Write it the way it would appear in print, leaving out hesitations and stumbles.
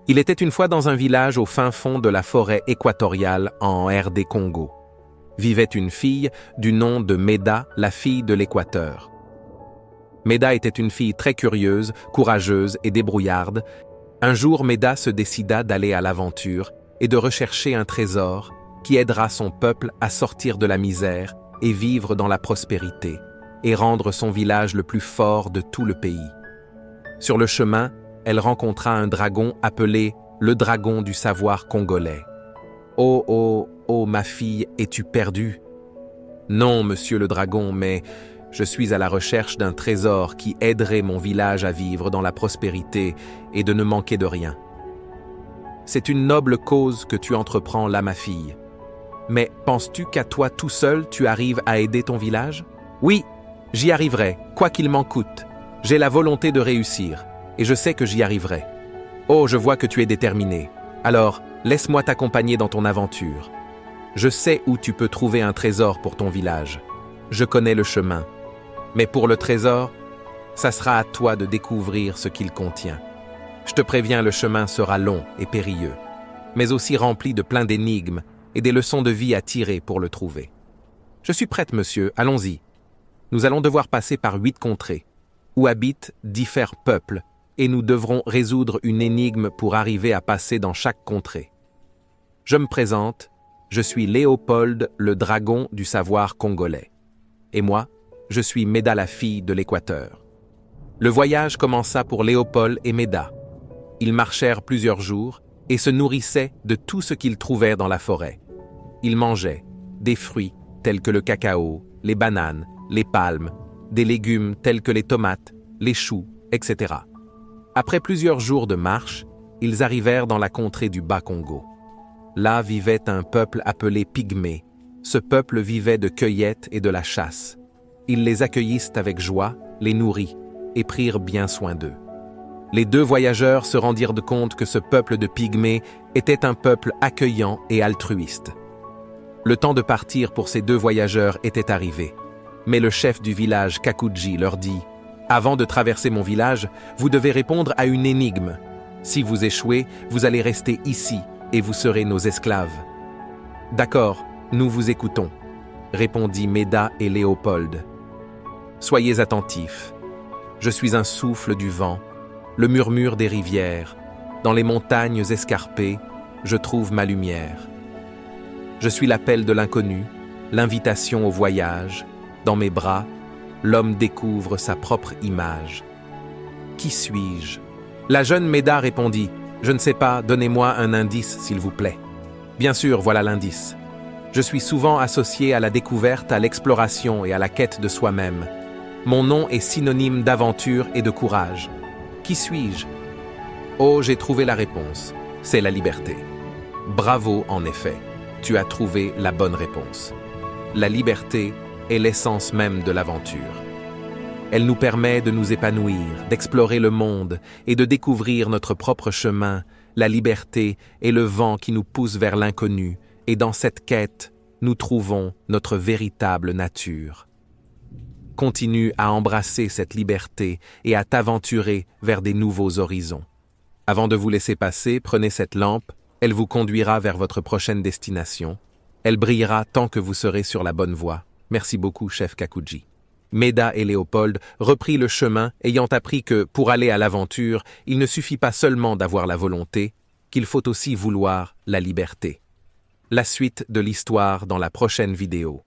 Il était une fois dans un village au fin fond de la forêt équatoriale en RD Congo. Vivait une fille du nom de Méda, la fille de l'Équateur. Méda était une fille très curieuse, courageuse et débrouillarde. Un jour, Méda se décida d'aller à l'aventure et de rechercher un trésor qui aidera son peuple à sortir de la misère et vivre dans la prospérité, et rendre son village le plus fort de tout le pays. Sur le chemin, elle rencontra un dragon appelé le dragon du savoir congolais. « Oh, oh, oh, ma fille, es-tu perdue ?»« Non, monsieur le dragon, mais je suis à la recherche d'un trésor qui aiderait mon village à vivre dans la prospérité et de ne manquer de rien. » « C'est une noble cause que tu entreprends là, ma fille. Mais penses-tu qu'à toi tout seul, tu arrives à aider ton village? » « Oui, j'y arriverai, quoi qu'il m'en coûte. J'ai la volonté de réussir, et je sais que j'y arriverai. Oh, je vois que tu es déterminé. Alors, laisse-moi t'accompagner dans ton aventure. Je sais où tu peux trouver un trésor pour ton village. Je connais le chemin. Mais pour le trésor, ça sera à toi de découvrir ce qu'il contient. Je te préviens, le chemin sera long et périlleux, mais aussi rempli de plein d'énigmes et des leçons de vie à tirer pour le trouver. Je suis prête, monsieur, allons-y. Nous allons devoir passer par 8 contrées, où habitent différents peuples, et nous devrons résoudre une énigme pour arriver à passer dans chaque contrée. Je me présente, je suis Léopold, le dragon du savoir congolais. Et moi, je suis Méda, la fille de l'Équateur. Le voyage commença pour Léopold et Méda. Ils marchèrent plusieurs jours et se nourrissaient de tout ce qu'ils trouvèrent dans la forêt. Ils mangeaient des fruits tels que le cacao, les bananes, les palmes, des légumes tels que les tomates, les choux, etc. Après plusieurs jours de marche, ils arrivèrent dans la contrée du Bas-Congo. Là vivait un peuple appelé Pygmée. Ce peuple vivait de cueillette et de la chasse. Ils les accueillissent avec joie, les nourrit et prirent bien soin d'eux. Les 2 voyageurs se rendirent compte que ce peuple de Pygmées était un peuple accueillant et altruiste. Le temps de partir pour ces 2 voyageurs était arrivé. Mais le chef du village, Kakudji, leur dit « Avant de traverser mon village, vous devez répondre à une énigme. Si vous échouez, vous allez rester ici et vous serez nos esclaves. »« D'accord, nous vous écoutons, » répondit Méda et Léopold. « Soyez attentifs. Je suis un souffle du vent, le murmure des rivières. Dans les montagnes escarpées, je trouve ma lumière. Je suis l'appel de l'inconnu, l'invitation au voyage. Dans mes bras, l'homme découvre sa propre image. Qui suis-je? » La jeune Méda répondit « Je ne sais pas, donnez-moi un indice, s'il vous plaît. » Bien sûr, voilà l'indice. Je suis souvent associé à la découverte, à l'exploration et à la quête de soi-même. Mon nom est synonyme d'aventure et de courage. Qui suis-je? Oh, j'ai trouvé la réponse. C'est la liberté. Bravo, en effet. Tu as trouvé la bonne réponse. La liberté est l'essence même de l'aventure. Elle nous permet de nous épanouir, d'explorer le monde et de découvrir notre propre chemin. La liberté est le vent qui nous pousse vers l'inconnu, et dans cette quête, nous trouvons notre véritable nature. Continue à embrasser cette liberté et à t'aventurer vers des nouveaux horizons. Avant de vous laisser passer, prenez cette lampe, elle vous conduira vers votre prochaine destination. Elle brillera tant que vous serez sur la bonne voie. Merci beaucoup, chef Kakudji. Méda et Léopold reprirent le chemin, ayant appris que, pour aller à l'aventure, il ne suffit pas seulement d'avoir la volonté, qu'il faut aussi vouloir la liberté. La suite de l'histoire dans la prochaine vidéo.